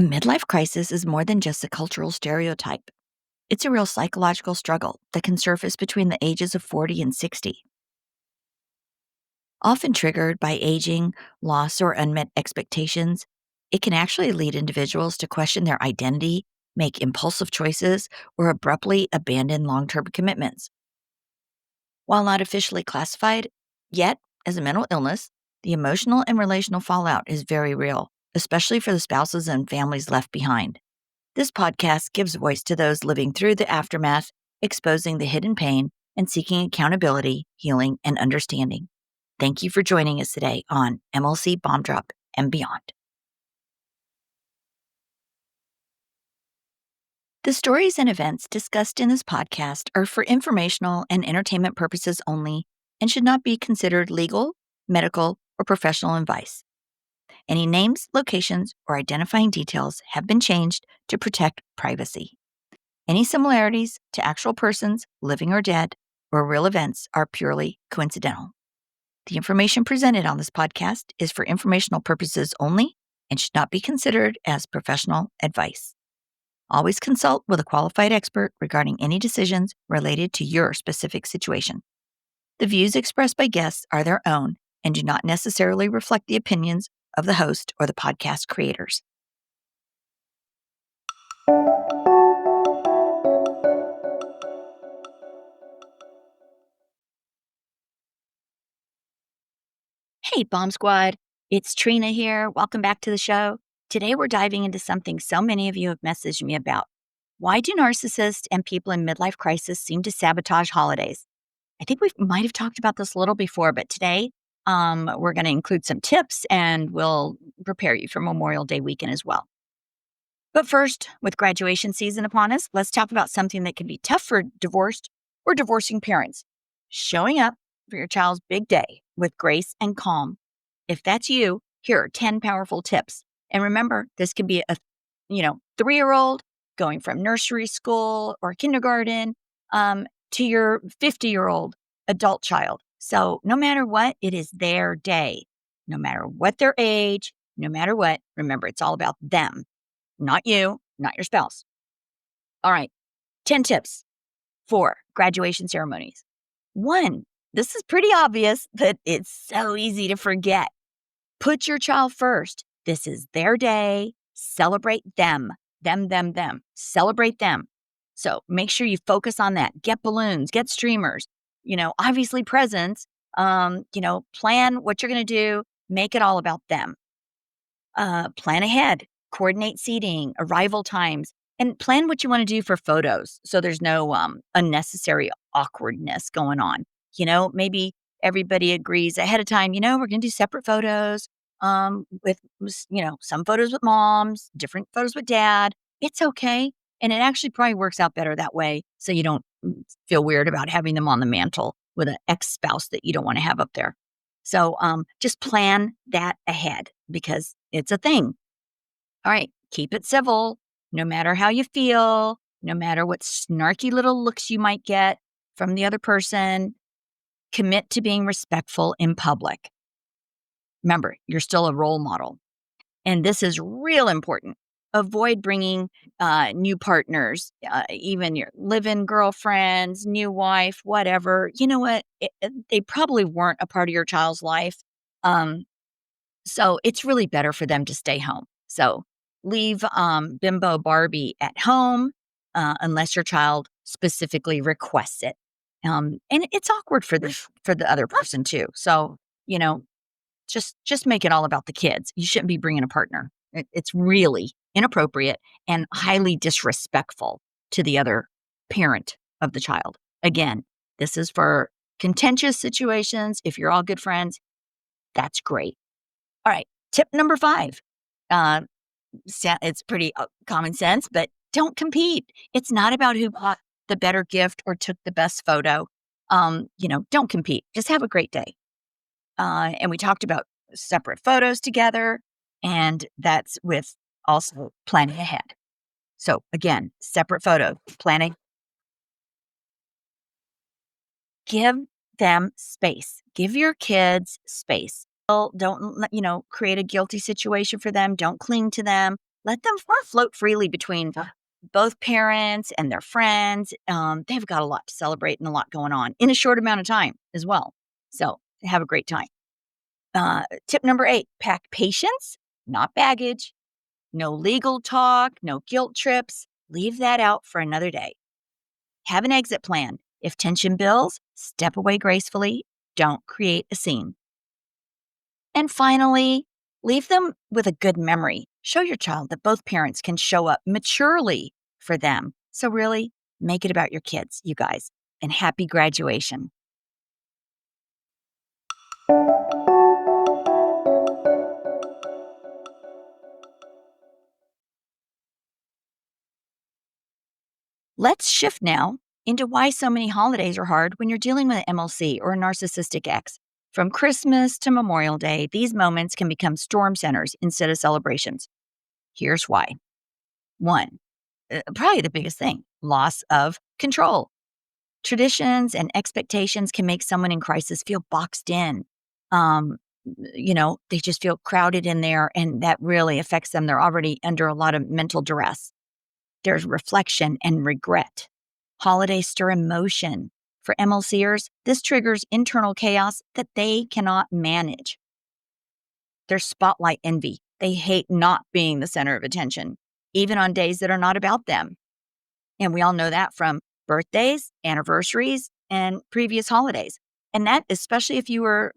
A midlife crisis is more than just a cultural stereotype. It's a real psychological struggle that can surface between the ages of 40 and 60. Often triggered by aging, loss, or unmet expectations, it can actually lead individuals to question their identity, make impulsive choices, or abruptly abandon long term commitments. While not officially classified yet as a mental illness, the emotional and relational fallout is very real, especially for the spouses and families left behind. This podcast gives voice to those living through the aftermath, exposing the hidden pain, and seeking accountability, healing, and understanding. Thank you for joining us today on MLC Bomb Drop and Beyond. The stories and events discussed in this podcast are for informational and entertainment purposes only and should not be considered legal, medical, or professional advice. Any names, locations, or identifying details have been changed to protect privacy. Any similarities to actual persons, living or dead, or real events are purely coincidental. The information presented on this podcast is for informational purposes only and should not be considered as professional advice. Always consult with a qualified expert regarding any decisions related to your specific situation. The views expressed by guests are their own and do not necessarily reflect the opinions of the host or the podcast creators. Hey, Bomb Squad. It's Trina here. Welcome back to the show. Today, we're diving into something so many of you have messaged me about. Why do narcissists and people in midlife crisis seem to sabotage holidays? I think we might have talked about this a little before, but today we're going to include some tips and we'll prepare you for Memorial Day weekend as well. But first, with graduation season upon us, let's talk about something that can be tough for divorced or divorcing parents. Showing up for your child's big day with grace and calm. If that's you, here are 10 powerful tips. And remember, this can be a 3-year-old going from nursery school or kindergarten to your 50-year-old adult child. So no matter what, it is their day. No matter what their age, no matter what, remember, it's all about them. Not you, not your spouse. All right, 10 tips for graduation ceremonies. 1, this is pretty obvious, but it's so easy to forget. Put your child first. This is their day. Celebrate them. Them. Celebrate them. So make sure you focus on that. Get balloons, get streamers, obviously presents, plan what you're going to do. Make it all about them. Plan ahead. Coordinate seating, arrival times, and plan what you want to do for photos so there's no unnecessary awkwardness going on. Maybe everybody agrees ahead of time, we're going to do separate photos with, some photos with moms, different photos with dad. It's okay. And it actually probably works out better that way so you don't feel weird about having them on the mantle with an ex-spouse that you don't want to have up there. So just plan that ahead because it's a thing. All right, keep it civil, no matter how you feel, no matter what snarky little looks you might get from the other person. Commit to being respectful in public. Remember, you're still a role model. And this is real important. Avoid bringing new partners, even your live-in girlfriends, new wife, whatever. You know what? They probably weren't a part of your child's life. So it's really better for them to stay home. So leave Bimbo Barbie at home unless your child specifically requests it. And it's awkward for the other person too. So, just make it all about the kids. You shouldn't be bringing a partner. It's really inappropriate and highly disrespectful to the other parent of the child. Again, this is for contentious situations. If you're all good friends, that's great. All right, tip number 5. It's pretty common sense, but don't compete. It's not about who bought the better gift or took the best photo. Don't compete. Just have a great day. And we talked about separate photos together, and that's with also planning ahead. So again, separate photo planning. Give them space. Give your kids space. Don't create a guilty situation for them. Don't cling to them. Let them float freely between both parents and their friends. They've got a lot to celebrate and a lot going on in a short amount of time as well. So have a great time. Tip number 8, pack patience, not baggage. No legal talk, no guilt trips. Leave that out for another day. Have an exit plan. If tension builds, step away gracefully. Don't create a scene. And finally, leave them with a good memory. Show your child that both parents can show up maturely for them. So, really, make it about your kids, you guys. And happy graduation. Let's shift now into why so many holidays are hard when you're dealing with an MLC or a narcissistic ex. From Christmas to Memorial Day, these moments can become storm centers instead of celebrations. Here's why. One, probably the biggest thing, loss of control. Traditions and expectations can make someone in crisis feel boxed in. Um, they just feel crowded in there, and that really affects them. They're already under a lot of mental duress. There's reflection and regret. Holidays stir emotion. For MLCers, this triggers internal chaos that they cannot manage. There's spotlight envy. They hate not being the center of attention, even on days that are not about them. And we all know that from birthdays, anniversaries, and previous holidays. And that, especially if you were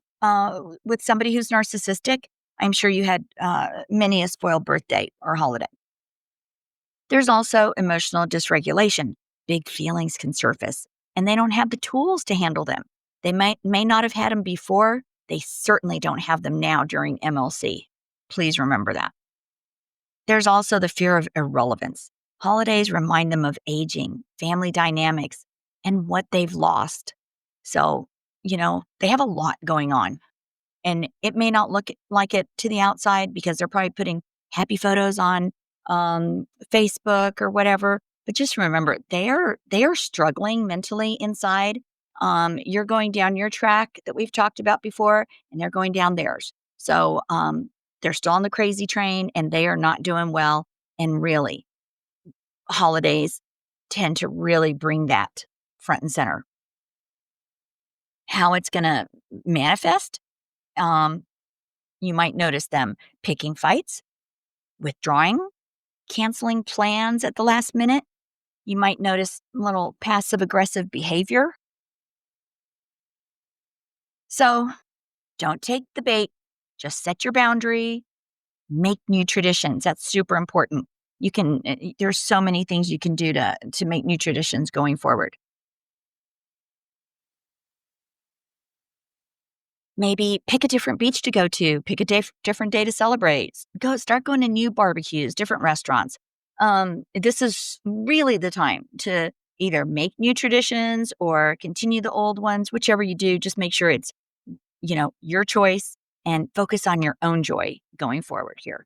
with somebody who's narcissistic, I'm sure you had many a spoiled birthday or holiday. There's also emotional dysregulation. Big feelings can surface, and they don't have the tools to handle them. They may not have had them before. They certainly don't have them now during MLC. Please remember that. There's also the fear of irrelevance. Holidays remind them of aging, family dynamics, and what they've lost. So, they have a lot going on. And it may not look like it to the outside because they're probably putting happy photos on Facebook or whatever. But just remember, they are struggling mentally inside. You're going down your track that we've talked about before, and they're going down theirs. So they're still on the crazy train, and they are not doing well. And really, holidays tend to really bring that front and center. How it's going to manifest? Um, You might notice them picking fights, withdrawing, canceling plans at the last minute. You might notice little passive aggressive behavior. So don't take the bait. Just set your boundary, make new traditions. That's super important. There's so many things you can do to make new traditions going forward. Maybe pick a different beach to go to, pick a different day to celebrate. Start going to new barbecues, different restaurants. This is really the time to either make new traditions or continue the old ones, whichever you do, just make sure it's, your choice and focus on your own joy going forward here.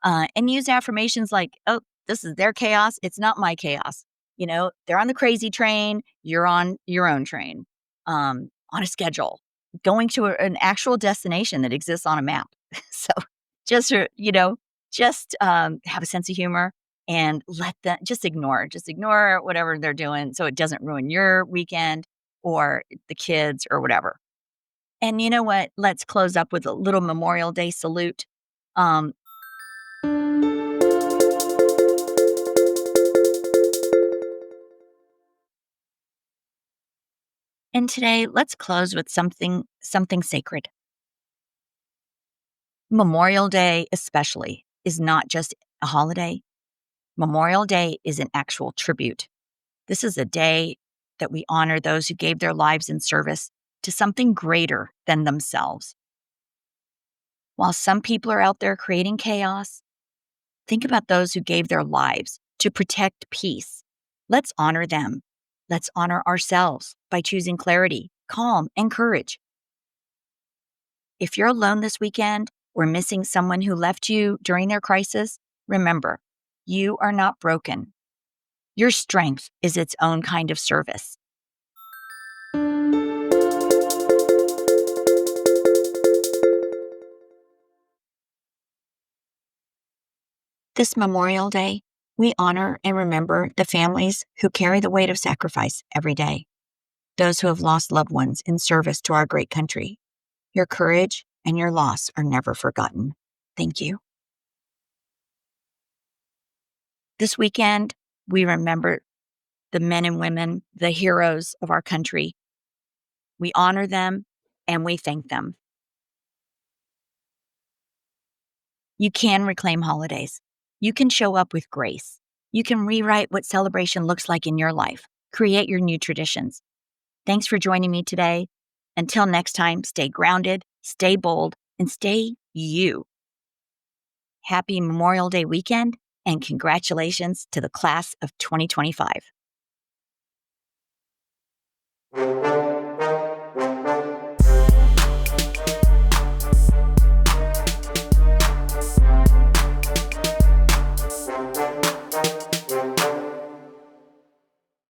And use affirmations like, oh, this is their chaos. It's not my chaos. They're on the crazy train. You're on your own train, on a schedule, going to an actual destination that exists on a map. So just, have a sense of humor and let them just ignore whatever they're doing so it doesn't ruin your weekend or the kids or whatever. And you know what? Let's close up with a little Memorial Day salute. Um, and today, let's close with something sacred. Memorial Day, especially, is not just a holiday. Memorial Day is an actual tribute. This is a day that we honor those who gave their lives in service to something greater than themselves. While some people are out there creating chaos, think about those who gave their lives to protect peace. Let's honor them. Let's honor ourselves by choosing clarity, calm, and courage. If you're alone this weekend or missing someone who left you during their crisis, remember, you are not broken. Your strength is its own kind of service. This Memorial Day, we honor and remember the families who carry the weight of sacrifice every day, those who have lost loved ones in service to our great country. Your courage and your loss are never forgotten. Thank you. This weekend, we remember the men and women, the heroes of our country. We honor them and we thank them. You can reclaim holidays. You can show up with grace. You can rewrite what celebration looks like in your life. Create your new traditions. Thanks for joining me today. Until next time, stay grounded, stay bold, and stay you. Happy Memorial Day weekend, and congratulations to the class of 2025.